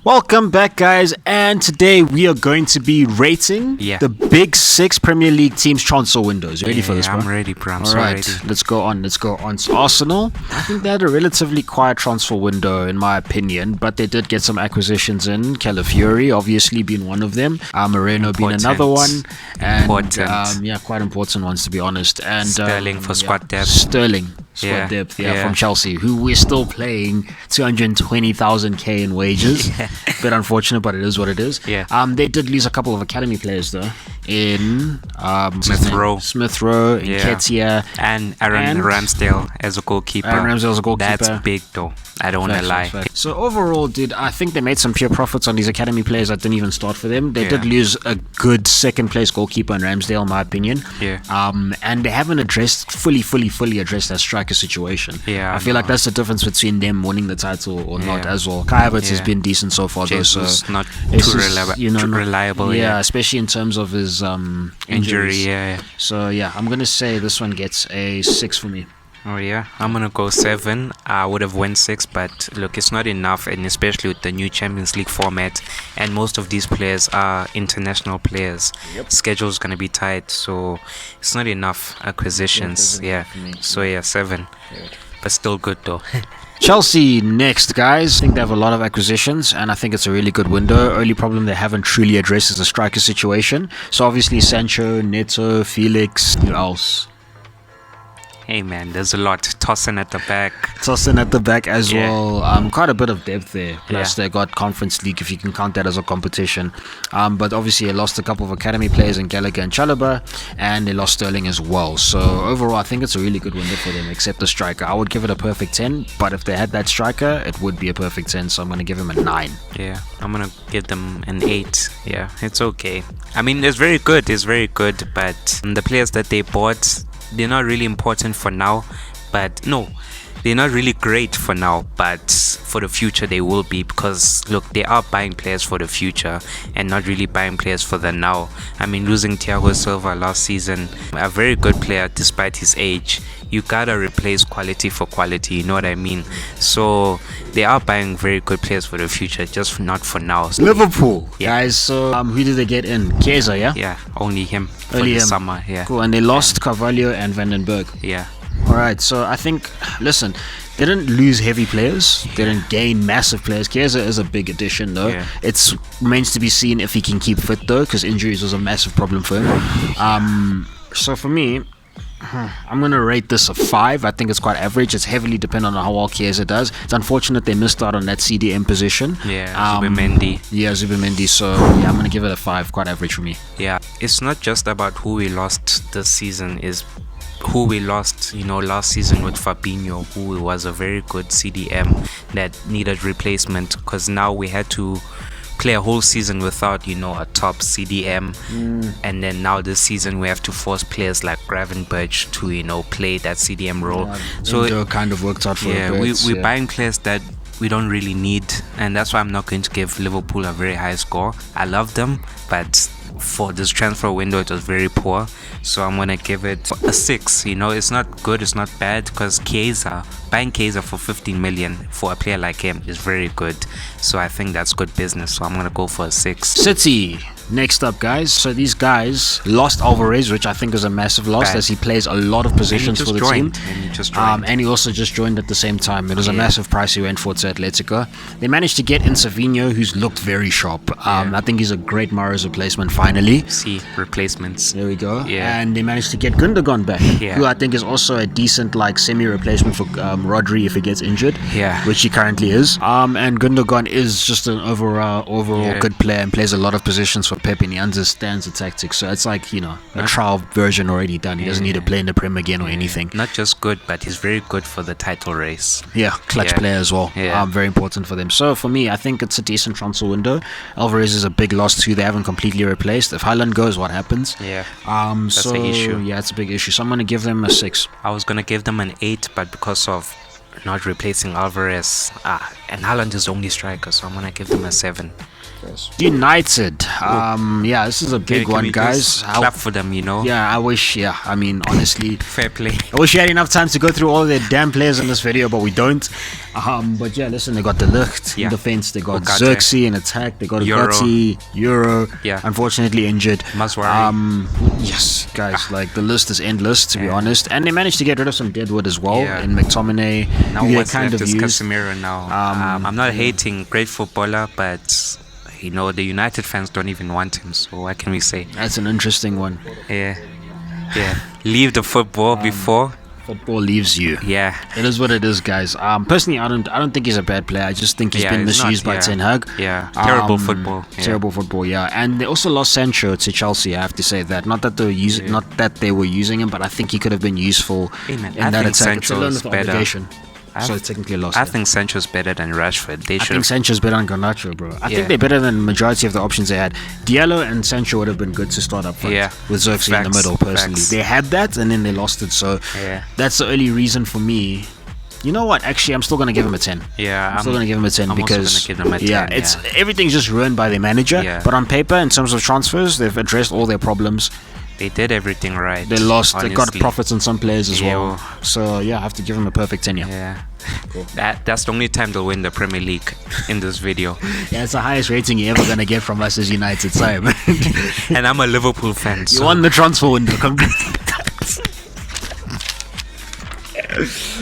Welcome back, guys, and today we are going to be rating the Big Six Premier League teams' transfer windows. You ready for this, bro? I'm ready, bro. All right, let's go on. So Arsenal, I think they had a relatively quiet transfer window, in my opinion, but they did get some acquisitions in. Calafiori, obviously, being one of them. Moreno being another one. And, quite important ones, to be honest. And Sterling for squad depth. Squad depth, from Chelsea, who we're still paying 220,000 in wages. Bit unfortunate, but it is what it is. They did lose a couple of academy players though, in Smith Rowe, in Ketia, and Aaron Ramsdale as a goalkeeper. That's big though. I don't want to lie. So overall, dude, I think they made some pure profits on these academy players that didn't even start for them. They did lose a good second place goalkeeper in Ramsdale, in my opinion. And they haven't fully addressed that striker situation. I feel like that's the difference between them winning the title or not as well. Kai Havertz has been decent so far though. So not too reliable. Especially in terms of his injury. So I'm gonna say this one gets a 6 for me. Oh yeah, I'm gonna go 7. I would have went 6, but look, it's not enough, and especially with the new Champions League format, and most of these players are international players. Schedule's gonna be tight, so it's not enough acquisitions. So 7, but still good though. Chelsea next, guys. I think they have a lot of acquisitions, and I think it's a really good window. Only problem they haven't truly addressed is the striker situation. So obviously Sancho, Neto, Felix, who else? Hey man, there's a lot. Tossing at the back as well. Quite a bit of depth there. Plus they got Conference League, if you can count that as a competition. But obviously they lost a couple of academy players in Gallagher and Chalobah, and they lost Sterling as well. So overall I think it's a really good window for them, except the striker. I would give it a perfect 10, but if they had that striker it would be a perfect 10, so I'm going to give him a 9. I'm going to give them an 8. It's okay. I mean, it's very good, but the players that they bought, they're not really important for now, but no, they're not really great for now, but for the future they will be, because look, they are buying players for the future and not really buying players for the now. I mean, losing Thiago Silva last season, a very good player despite his age. You gotta replace quality for quality, you know what I mean? So they are buying very good players for the future, just not for now. Liverpool, guys. So who did they get in? Chiesa, only him for the summer. Cool. And they lost Carvalho and Vandenberg. Alright, so I think, listen, they didn't lose heavy players, they didn't gain massive players. Chiesa is a big addition though. It's remains to be seen if he can keep fit though, because injuries was a massive problem for him. So for me, I'm going to rate this a 5. I think it's quite average. It's heavily dependent on how well Chiesa does. It's unfortunate they missed out on that CDM position. Zubimendi. So I'm going to give it a 5. Quite average for me. It's not just about who we lost this season, is who we lost, last season with Fabinho, who was a very good CDM that needed replacement, because now we had to play a whole season without a top CDM, and then now this season we have to force players like Gravenberch to play that CDM role. So it kind of worked out for we're buying players that we don't really need, and that's why I'm not going to give Liverpool a very high score. I love them, but for this transfer window it was very poor, so I'm gonna give it a 6. It's not good, it's not bad, because buying Chiesa for 15 million for a player like him is very good, so I think that's good business, so I'm gonna go for a 6. City next up, guys. So these guys lost Alvarez, which I think is a massive loss, as he plays a lot of positions for the team. And he also just joined at the same time. It was a massive price he went for to Atletico. They managed to get in Savinho, who's looked very sharp. I think he's a great Mahrez replacement finally. Replacements. There we go. And they managed to get Gundogan back, who I think is also a decent semi-replacement for Rodri if he gets injured, which he currently is. And Gundogan is just an overall good player and plays a lot of positions for Pep, and he understands the tactics, so it's like a trial version already done. He doesn't need to play in the Prem again or anything. Not just good, but he's very good for the title race. Clutch player as well. Very important for them. So for me, I think it's a decent transfer window. Alvarez is a big loss too. They haven't completely replaced. If Haaland goes, what happens? That's the issue. It's a big issue, so I'm going to give them a 6. I was going to give them an 8, but because of not replacing Alvarez, and Haaland is the only striker, so I'm going to give them a 7. United. This is a big one, guys. Clap for them, I wish. I mean, honestly, fair play. I wish we had enough time to go through all their damn players in this video, but we don't. But yeah, listen, they got De Ligt in defense, they got Ugarte. Xerxes in attack, they got Ugarte, Euro, unfortunately injured. Maswari. Yes, guys, like the list is endless, to be honest. And they managed to get rid of some deadwood as well in McTominay. Now what's kind left is Casemiro now. I'm not hating, great footballer, but you know, the United fans don't even want him, so what can we say? That's an interesting one. Yeah. Leave the football before football leaves you. Yeah, it is what it is, guys. Personally, I don't think he's a bad player. I just think he's been misused by Ten Hag. Terrible football. Terrible football. Yeah, and they also lost Sancho to Chelsea. I have to say that. Not that they were using him, but I think he could have been useful in that attack. Sancho it's a better. Obligation. So technically lost. I think Sancho's better than Rashford. I think Sancho's better than Garnacho, bro. I think they're better than the majority of the options they had. Diallo and Sancho would have been good to start up front with Xerxes in the middle, personally. They had that and then they lost it, so that's the only reason for me. You know what? Actually, I'm still going to give him a 10. I'm still going to give him a 10 because give him a 10, it's everything's just ruined by their manager. But on paper, in terms of transfers, they've addressed all their problems. They did everything right. They lost. Honestly. They got profits on some players as well. So I have to give them a perfect 10. Yeah. Cool. That's the only time they'll win the Premier League in this video. It's the highest rating you're ever gonna get from us as United. Sorry, man. And I'm a Liverpool fan. You won the transfer window.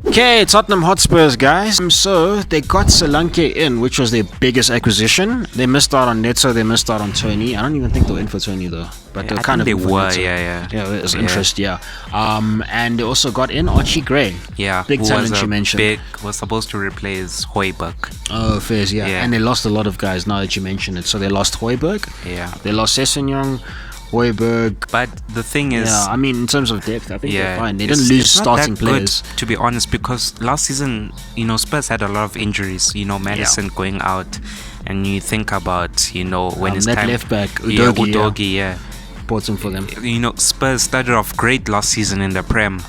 Okay, Tottenham Hotspurs, guys. So they got Solanke in, which was their biggest acquisition. They missed out on Neto. They missed out on Tony. I don't even think they were in for Tony though, but they were kind of. They were, yeah. It was interest, and they also got in Archie Gray. Big talent you mentioned. Was supposed to replace Højbjerg. Oh, fairs, and they lost a lot of guys. Now that you mention it, so they lost Højbjerg. They lost Sessegnon. Højbjerg. But the thing is, I mean, in terms of depth, I think they're fine. They didn't lose starting players, to be honest, because last season, Spurs had a lot of injuries. Madison going out, and you think about, when it's that time. Left back, Udogie, important for them. Spurs started off great last season in the Prem,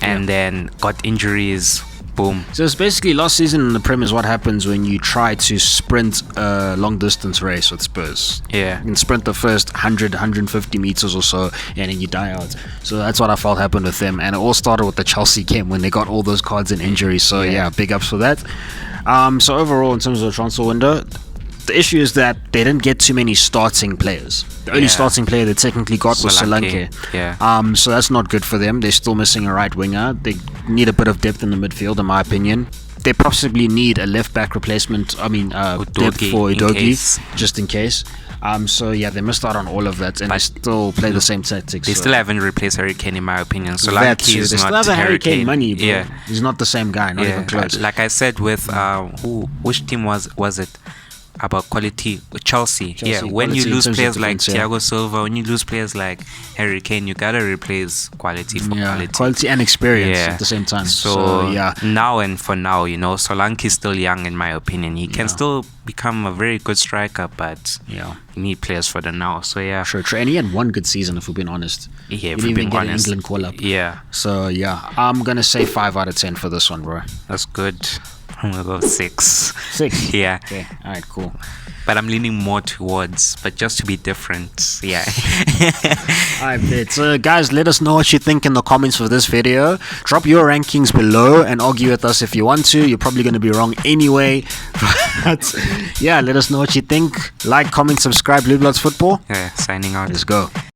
and then got injuries. Boom. So it's basically last season in the Prem is what happens when you try to sprint a long distance race with Spurs. You can sprint the first 100, 150 meters or so, and then you die out. So that's what I felt happened with them. And it all started with the Chelsea game when they got all those cards and injuries. So big ups for that. So overall, in terms of the transfer window, the issue is that they didn't get too many starting players. The only starting player they technically got was Solanke. So that's not good for them. They're still missing a right winger. They need a bit of depth in the midfield, in my opinion. They possibly need a left back replacement. I mean, depth for Udogie, just in case. They missed out on all of that, and they still play the same tactics. They still haven't replaced Harry Kane, in my opinion. Solanke is not Harry Kane. Harry Kane Money, bro. He's not the same guy. Not even close. Like I said with which team was it? About quality, Chelsea. When you lose players like Thiago Silva, when you lose players like Harry Kane, you gotta replace quality for quality and experience at the same time. So now and for now, Solanke is still young, in my opinion. He can still become a very good striker, but you need players for the now. So sure. And he had one good season, if we've been honest. He didn't even get an England call up. So I'm gonna say 5 out of 10 for this one, bro. That's good. I'm gonna go 6. 6? Yeah. Okay. Alright, cool. But I'm leaning more towards, but just to be different. Alright, bet. So guys, let us know what you think in the comments for this video. Drop your rankings below and argue with us if you want to. You're probably going to be wrong anyway. But let us know what you think. Like, comment, subscribe. Bluds Football. Signing out. Let's go.